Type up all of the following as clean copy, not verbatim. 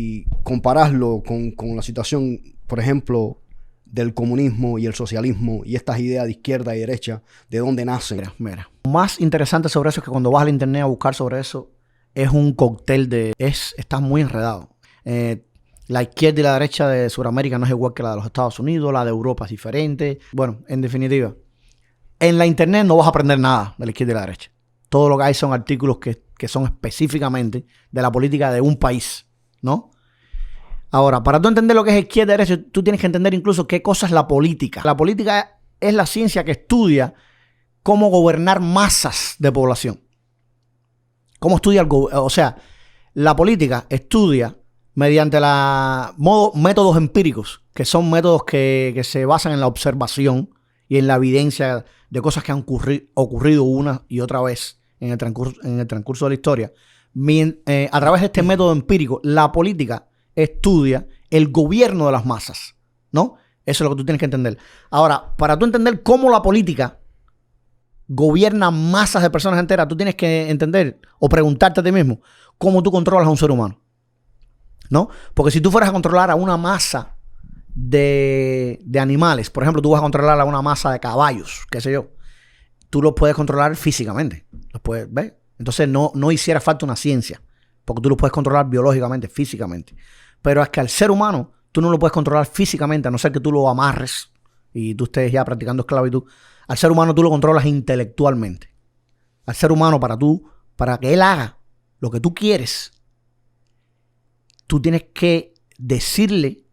y compararlo con la situación, por ejemplo, del comunismo y el socialismo y estas ideas de izquierda y derecha, ¿de dónde nacen? Mira. Lo más interesante sobre eso es que cuando vas al internet a buscar sobre eso, es un cóctel de... Estás muy enredado. La izquierda y la derecha de Sudamérica no es igual que la de los Estados Unidos, la de Europa es diferente. Bueno, en definitiva, en la internet no vas a aprender nada de la izquierda y la derecha. Todo lo que hay son artículos que son específicamente de la política de un país, ¿no? Ahora, para tú entender lo que es izquierda y derecha, tú tienes que entender incluso qué cosa es la política. La política es la ciencia que estudia cómo gobernar masas de población. Cómo estudia o sea, la política estudia mediante métodos empíricos, que son métodos que se basan en la observación y en la evidencia de cosas que han ocurrido una y otra vez en el transcurso de la historia. A través de este método empírico, la política estudia el gobierno de las masas, ¿no? Eso es lo que tú tienes que entender. Ahora, para tú entender cómo la política gobierna masas de personas enteras, tú tienes que entender o preguntarte a ti mismo cómo tú controlas a un ser humano, ¿no? Porque si tú fueras a controlar a una masa de animales, por ejemplo, tú vas a controlar a una masa de caballos, qué sé yo, tú los puedes controlar físicamente, los puedes ver. Entonces no hiciera falta una ciencia, porque tú lo puedes controlar biológicamente, físicamente. Pero es que al ser humano tú no lo puedes controlar físicamente, a no ser que tú lo amarres y tú estés ya practicando esclavitud. Al ser humano tú lo controlas intelectualmente. Al ser humano, para que él haga lo que tú quieres, tú tienes que decirle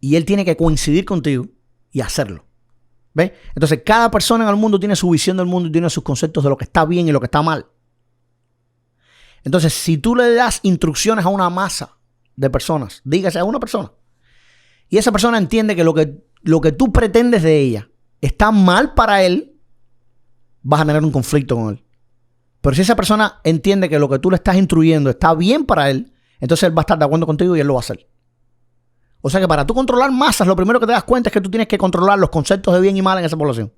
y él tiene que coincidir contigo y hacerlo. ¿Ves? Entonces cada persona en el mundo tiene su visión del mundo y tiene sus conceptos de lo que está bien y lo que está mal. Entonces, si tú le das instrucciones a una masa de personas, dígase a una persona, y esa persona entiende que lo que tú pretendes de ella está mal para él, vas a tener un conflicto con él. Pero si esa persona entiende que lo que tú le estás instruyendo está bien para él, entonces él va a estar de acuerdo contigo y él lo va a hacer. O sea que para tú controlar masas, lo primero que te das cuenta es que tú tienes que controlar los conceptos de bien y mal en esa población.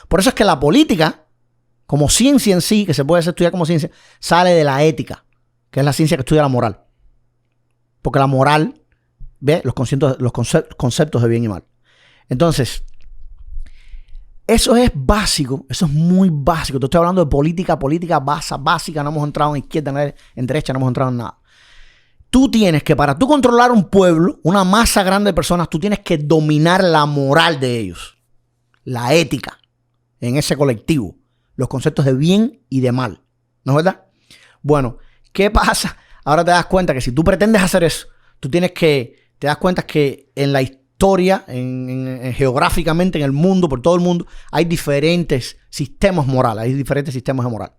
Por eso es que la política, como ciencia en sí, que se puede estudiar como ciencia, sale de la ética, que es la ciencia que estudia la moral. Porque la moral ve los conceptos de bien y mal. Entonces, eso es básico, eso es muy básico. Te estoy hablando de política básica, no hemos entrado en izquierda, en derecha, no hemos entrado en nada. Tú tienes que, para tú controlar un pueblo, una masa grande de personas, tú tienes que dominar la moral de ellos, la ética en ese colectivo, los conceptos de bien y de mal, ¿no es verdad? Bueno, ¿qué pasa? Ahora te das cuenta que si tú pretendes hacer eso, te das cuenta que en la historia, geográficamente en el mundo, por todo el mundo, hay diferentes sistemas morales, hay diferentes sistemas de moral.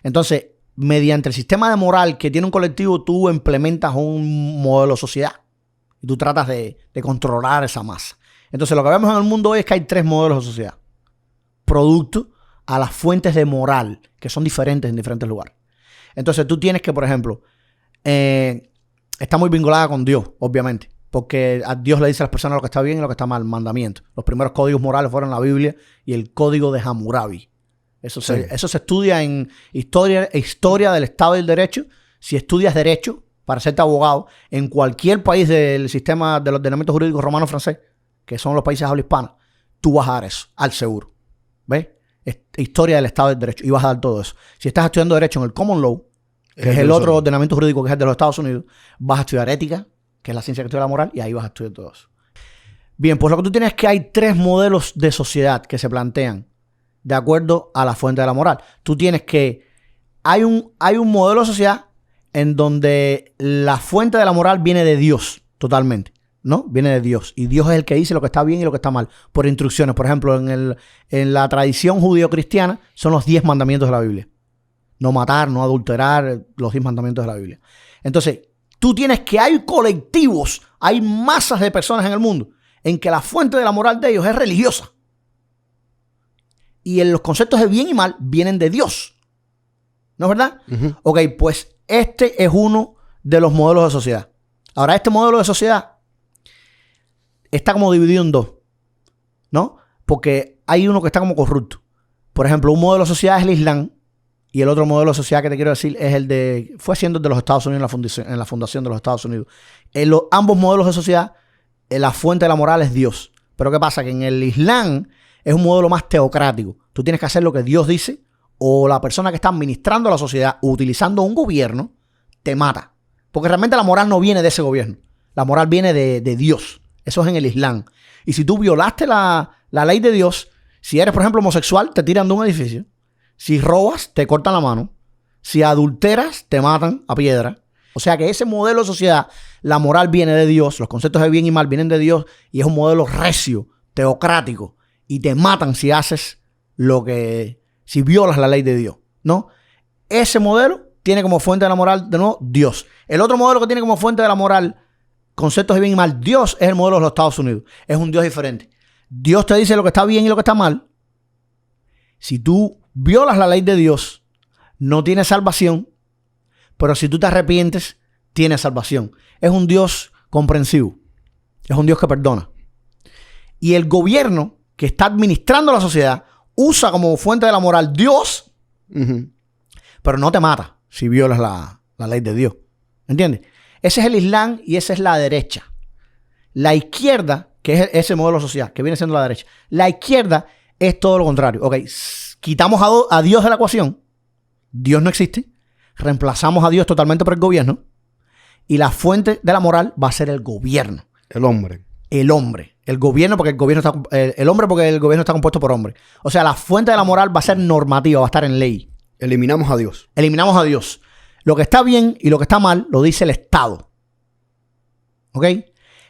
Entonces, mediante el sistema de moral que tiene un colectivo, tú implementas un modelo de sociedad y tú tratas de controlar esa masa. Entonces, lo que vemos en el mundo hoy es que hay 3 modelos de sociedad, producto a las fuentes de moral, que son diferentes en diferentes lugares. Entonces, tú tienes que, por ejemplo, está muy vinculada con Dios, obviamente, porque a Dios le dice a las personas lo que está bien y lo que está mal, mandamiento. Los primeros códigos morales fueron la Biblia y el código de Hammurabi. Eso se estudia en historia del Estado y el Derecho. Si estudias Derecho para serte abogado, en cualquier país del sistema del ordenamiento jurídico romano-francés, que son los países habla hispana, tú vas a dar eso, al seguro. ¿Ves? Historia del Estado y del Derecho. Y vas a dar todo eso. Si estás estudiando Derecho en el Common Law, que es el otro ordenamiento jurídico que es el de los Estados Unidos, vas a estudiar Ética, que es la ciencia que estudia la moral, y ahí vas a estudiar todo eso. Bien, pues lo que tú tienes es que hay 3 modelos de sociedad que se plantean de acuerdo a la fuente de la moral. Tú tienes que... Hay un modelo de sociedad en donde la fuente de la moral viene de Dios, totalmente, ¿no? Viene de Dios. Y Dios es el que dice lo que está bien y lo que está mal, por instrucciones. Por ejemplo, en la tradición judío-cristiana son los 10 mandamientos de la Biblia. No matar, no adulterar, los 10 mandamientos de la Biblia. Entonces, tú tienes que hay colectivos, hay masas de personas en el mundo en que la fuente de la moral de ellos es religiosa. Y en los conceptos de bien y mal vienen de Dios. ¿No es verdad? Uh-huh. Ok, pues este es uno de los modelos de sociedad. Ahora, este modelo de sociedad está como dividido en 2, ¿no? Porque hay uno que está como corrupto. Por ejemplo, un modelo de sociedad es el Islam, Y el otro modelo de sociedad que te quiero decir es el de... Fue siendo el de los Estados Unidos en la fundación de los Estados Unidos. En ambos modelos de sociedad, la fuente de la moral es Dios. Pero ¿qué pasa? Que en el Islam es un modelo más teocrático. Tú tienes que hacer lo que Dios dice, o la persona que está administrando la sociedad utilizando un gobierno te mata. Porque realmente la moral no viene de ese gobierno. La moral viene de Dios. Eso es en el Islam. Y si tú violaste la ley de Dios, si eres, por ejemplo, homosexual, te tiran de un edificio. Si robas, te cortan la mano. Si adulteras, te matan a piedra. O sea que ese modelo de sociedad, la moral viene de Dios, los conceptos de bien y mal vienen de Dios, y es un modelo recio, teocrático, y te matan si haces si violas la ley de Dios, ¿no? Ese modelo tiene como fuente de la moral, de nuevo, Dios. El otro modelo que tiene como fuente de la moral conceptos de bien y mal, Dios, es el modelo de los Estados Unidos. Es un Dios diferente. Dios te dice lo que está bien y lo que está mal. Si tú violas la ley de Dios, no tienes salvación, pero si tú te arrepientes, tienes salvación. Es un Dios comprensivo. Es un Dios que perdona. Y el gobierno que está administrando la sociedad usa como fuente de la moral Dios, pero no te mata si violas la ley de Dios. ¿Entiendes? Ese es el Islam y esa es la derecha. La izquierda, que es ese modelo de sociedad, que viene siendo la derecha. La izquierda es todo lo contrario. Ok, quitamos a Dios de la ecuación. Dios no existe. Reemplazamos a Dios totalmente por el gobierno. Y la fuente de la moral va a ser el gobierno. El hombre. El hombre. El gobierno porque el gobierno está... el hombre porque el gobierno está compuesto por hombres. O sea, la fuente de la moral va a ser normativa, va a estar en ley. Eliminamos a Dios. Eliminamos a Dios. Lo que está bien y lo que está mal lo dice el Estado. ¿Ok?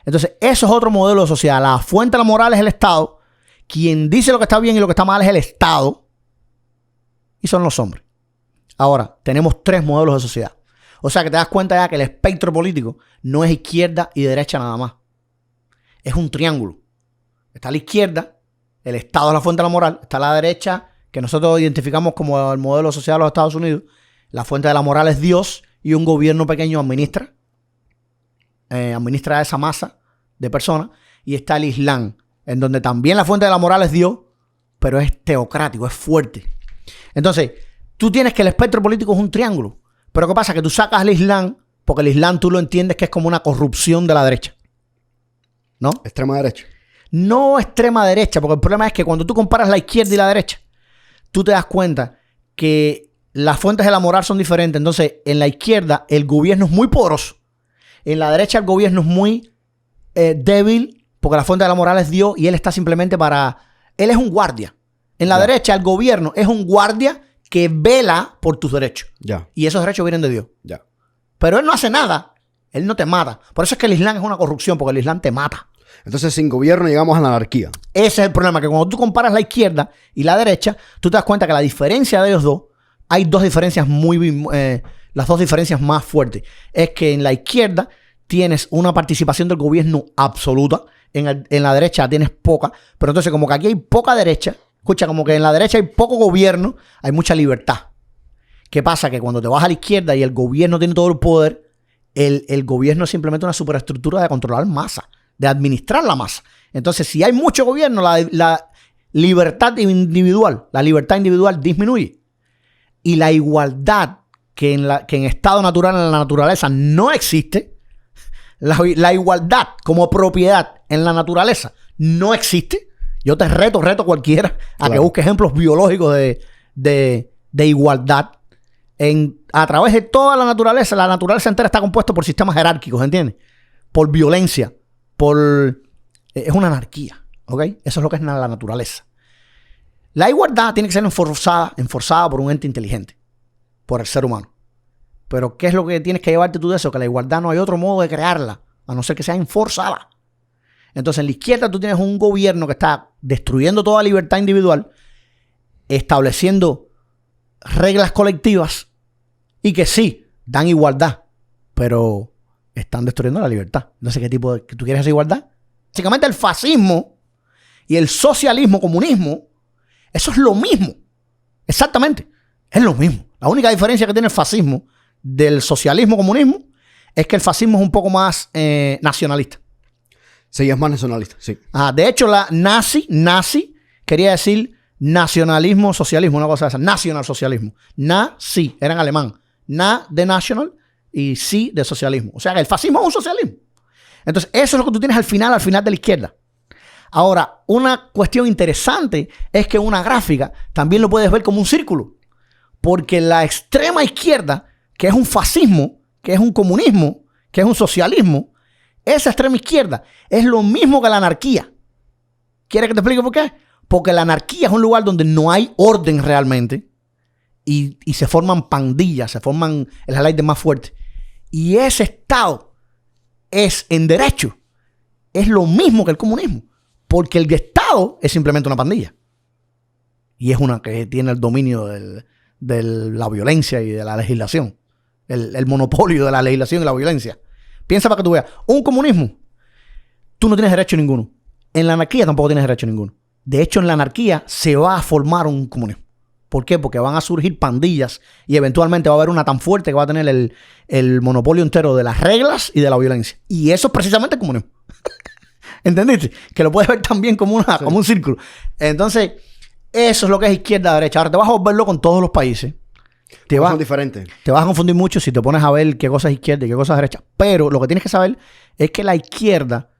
Entonces, eso es otro modelo de sociedad. La fuente de la moral es el Estado. Quien dice lo que está bien y lo que está mal es el Estado. Y son los hombres. Ahora, tenemos 3 modelos de sociedad. O sea que te das cuenta ya que el espectro político no es izquierda y derecha nada más. Es un triángulo. Está la izquierda, el Estado es la fuente de la moral. Está la derecha, que nosotros identificamos como el modelo de sociedad de los Estados Unidos. La fuente de la moral es Dios y un gobierno pequeño administra esa masa de personas. Y está el Islam, en donde también la fuente de la moral es Dios, pero es teocrático, es fuerte. Entonces, tú tienes que el espectro político es un triángulo. Pero ¿qué pasa? Que tú sacas el Islam, porque el Islam tú lo entiendes que es como una corrupción de la derecha. ¿No? Extrema derecha. No extrema derecha, porque el problema es que cuando tú comparas la izquierda y la derecha, tú te das cuenta que las fuentes de la moral son diferentes. Entonces, en la izquierda el gobierno es muy poderoso. En la derecha el gobierno es muy débil, porque la fuente de la moral es Dios y él está simplemente él es un guardia. En la derecha el gobierno es un guardia que vela por tus derechos. Y esos derechos vienen de Dios. Pero él no hace nada. Él no te mata. Por eso es que el Islam es una corrupción, porque el Islam te mata. Entonces, sin gobierno llegamos a la anarquía. Ese es el problema, que cuando tú comparas la izquierda y la derecha, tú te das cuenta que la diferencia de ellos dos, hay dos diferencias las dos diferencias más fuertes. Es que en la izquierda tienes una participación del gobierno absoluta, en la derecha tienes poca, pero entonces como que aquí hay poca derecha, escucha, como que en la derecha hay poco gobierno, hay mucha libertad. ¿Qué pasa? Que cuando te vas a la izquierda y el gobierno tiene todo el poder, el gobierno es simplemente una superestructura de controlar masa, de administrar la masa. Entonces, si hay mucho gobierno, la libertad individual disminuye. Y la igualdad que en estado natural, en la naturaleza, no existe. La igualdad como propiedad en la naturaleza no existe. Yo te reto cualquiera a que busque ejemplos biológicos de igualdad. A través de toda la naturaleza entera está compuesta por sistemas jerárquicos, ¿entiendes? Por violencia, es una anarquía, ¿ok? Eso es lo que es la naturaleza. La igualdad tiene que ser enforzada por un ente inteligente, por el ser humano. Pero ¿qué es lo que tienes que llevarte tú de eso? Que la igualdad no hay otro modo de crearla, a no ser que sea enforzada. Entonces, en la izquierda tú tienes un gobierno que está destruyendo toda libertad individual, estableciendo reglas colectivas y que sí, dan igualdad, pero están destruyendo la libertad. Entonces, ¿qué tipo de... ¿Tú quieres esa igualdad? Básicamente el fascismo y el socialismo, comunismo, eso es lo mismo. Exactamente. Es lo mismo. La única diferencia que tiene el fascismo del socialismo, comunismo, es que el fascismo es un poco más nacionalista. Sí, es más nacionalista, sí. De hecho, la nazi quería decir nacionalismo, socialismo, una cosa de esa. Nacionalsocialismo. Sí, era en alemán. De national y sí de socialismo. O sea, que el fascismo es un socialismo. Entonces, eso es lo que tú tienes al final de la izquierda. Ahora, una cuestión interesante es que una gráfica también lo puedes ver como un círculo. Porque la extrema izquierda, que es un fascismo, que es un comunismo, que es un socialismo, esa extrema izquierda es lo mismo que la anarquía. ¿Quieres que te explique por qué? Porque la anarquía es un lugar donde no hay orden realmente y se forman pandillas, se forman las leyes más fuertes. Y ese Estado es en derecho, es lo mismo que el comunismo. Porque el Estado es simplemente una pandilla. Y es una que tiene el dominio de la violencia y de la legislación. El monopolio de la legislación y la violencia. Piensa para que tú veas. Un comunismo, tú no tienes derecho ninguno. En la anarquía tampoco tienes derecho ninguno. De hecho, en la anarquía se va a formar un comunismo. ¿Por qué? Porque van a surgir pandillas y eventualmente va a haber una tan fuerte que va a tener el monopolio entero de las reglas y de la violencia. Y eso es precisamente el comunismo. ¿Entendiste? Que lo puedes ver también como un círculo. Entonces, eso es lo que es izquierda-derecha. Ahora te vas a volverlo con todos los países. Son diferentes. Te vas a confundir mucho si te pones a ver qué cosa es izquierda y qué cosa es derecha. Pero lo que tienes que saber es que la izquierda,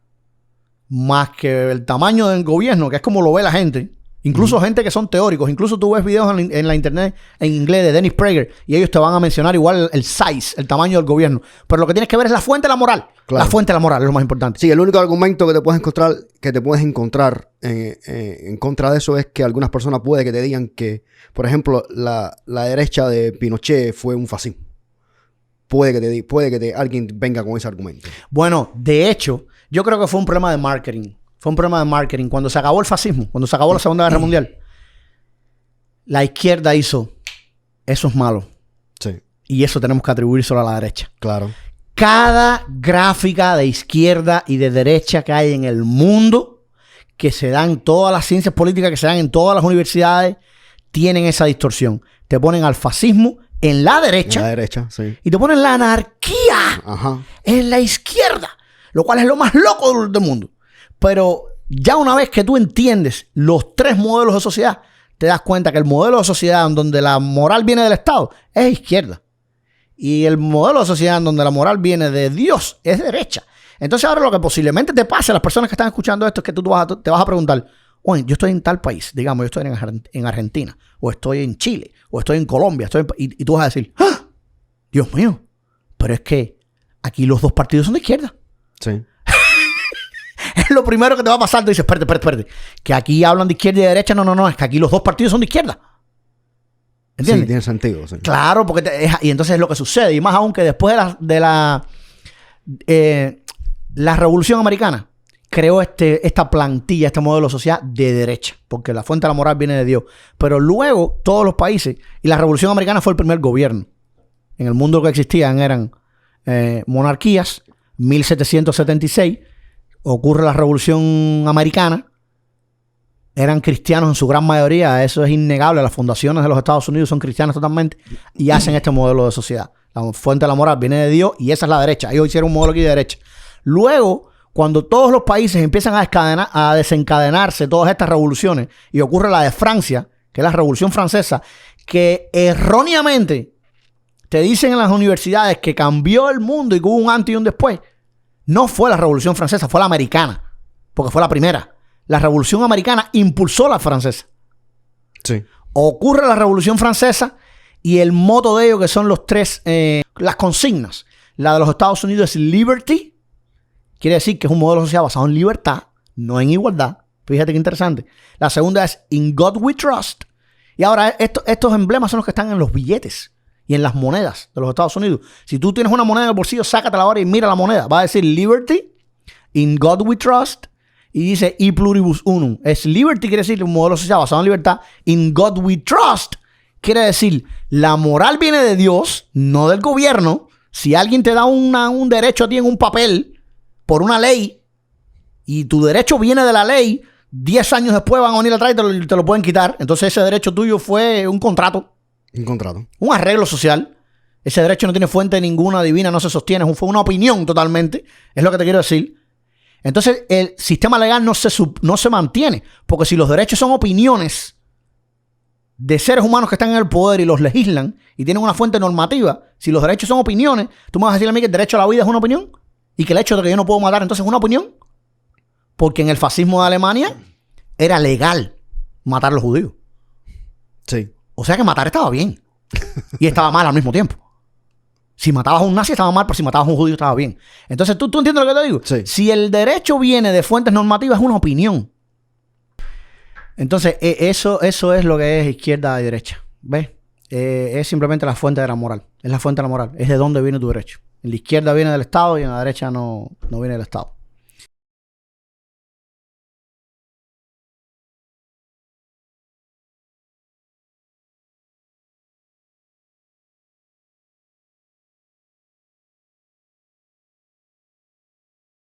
más que el tamaño del gobierno, que es como lo ve la gente, incluso gente que son teóricos, incluso tú ves videos en la internet en inglés de Dennis Prager y ellos te van a mencionar igual el size, el tamaño del gobierno. Pero lo que tienes que ver es la fuente de la moral. Claro. La fuente de la moral es lo más importante. Sí, el único argumento que te puedes encontrar en contra de eso es que algunas personas puede que te digan que, por ejemplo, la derecha de Pinochet fue un fascismo. Puede que alguien venga con ese argumento. Bueno, de hecho, yo creo que fue un problema de marketing. Fue un problema de marketing. Cuando se acabó el fascismo, cuando se acabó la Segunda Guerra Mundial, la izquierda hizo, eso es malo. Sí. Y eso tenemos que atribuírselo a la derecha. Claro. Cada gráfica de izquierda y de derecha que hay en el mundo, que se dan en todas las ciencias políticas, que se dan en todas las universidades, tienen esa distorsión. Te ponen al fascismo en la derecha. En la derecha, sí. Y te ponen la anarquía en la izquierda. Lo cual es lo más loco del mundo. Pero ya una vez que tú entiendes los tres modelos de sociedad, te das cuenta que el modelo de sociedad en donde la moral viene del Estado es izquierda. Y el modelo de sociedad en donde la moral viene de Dios es derecha. Entonces ahora lo que posiblemente te pase a las personas que están escuchando esto es que tú te vas a preguntar, oye, yo estoy en tal país, digamos, yo estoy en Argentina, o estoy en Chile, o estoy en Colombia, y tú vas a decir, ¡ah! Dios mío, pero es que aquí los dos partidos son de izquierda. Sí. Es lo primero que te va a pasar. Tú dices, espérate. Que aquí hablan de izquierda y de derecha. No. Es que aquí los dos partidos son de izquierda. ¿Entiendes? Sí, tiene sentido. Sí. Claro, porque y entonces es lo que sucede. Y más aún que después de la Revolución Americana creó esta plantilla, este modelo de sociedad de derecha. Porque la fuente de la moral viene de Dios. Pero luego todos los países, y la Revolución Americana fue el primer gobierno. En el mundo lo que existían eran monarquías. 1776 ocurre la Revolución Americana. Eran cristianos en su gran mayoría. Eso es innegable. Las fundaciones de los Estados Unidos son cristianas totalmente. Y hacen este modelo de sociedad. La fuente de la moral viene de Dios y esa es la derecha. Ellos hicieron un modelo aquí de derecha. Luego, cuando todos los países empiezan a desencadenarse todas estas revoluciones y ocurre la de Francia, que es la Revolución Francesa, que erróneamente te dicen en las universidades que cambió el mundo y que hubo un antes y un después. No fue la Revolución Francesa, fue la americana. Porque fue la primera. La Revolución Americana impulsó la francesa. Sí. Ocurre la Revolución Francesa y el moto de ello, que son los tres, las consignas. La de los Estados Unidos es Liberty. Quiere decir que es un modelo social basado en libertad, no en igualdad. Fíjate qué interesante. La segunda es In God We Trust. Y ahora estos emblemas son los que están en los billetes y en las monedas de los Estados Unidos. Si tú tienes una moneda en el bolsillo, sácatela ahora y mira la moneda. Va a decir Liberty, In God We Trust, y dice E Pluribus Unum. Es Liberty, quiere decir un modelo social basado en libertad. In God We Trust quiere decir la moral viene de Dios, no del gobierno. Si alguien te da un derecho a ti en un papel por una ley y tu derecho viene de la ley, 10 años después van a venir atrás y te lo pueden quitar. Entonces ese derecho tuyo fue un contrato. Un contrato. Un arreglo social. Ese derecho no tiene fuente ninguna divina, no se sostiene. Fue una opinión totalmente. Es lo que te quiero decir. Entonces el sistema legal no se mantiene. Porque si los derechos son opiniones de seres humanos que están en el poder y los legislan y tienen una fuente normativa, si los derechos son opiniones, tú me vas a decir a mí que el derecho a la vida es una opinión y que el hecho de que yo no puedo matar entonces es una opinión. Porque en el fascismo de Alemania era legal matar a los judíos. Sí. O sea que matar estaba bien y estaba mal al mismo tiempo. Si matabas a un nazi estaba mal, pero si matabas a un judío estaba bien. Entonces, ¿tú entiendes lo que te digo? Sí. Si el derecho viene de fuentes normativas, es una opinión. Entonces, eso es lo que es izquierda y derecha. ¿Ves? Es simplemente la fuente de la moral. Es la fuente de la moral. Es de dónde viene tu derecho. En la izquierda viene del Estado y en la derecha no viene del Estado.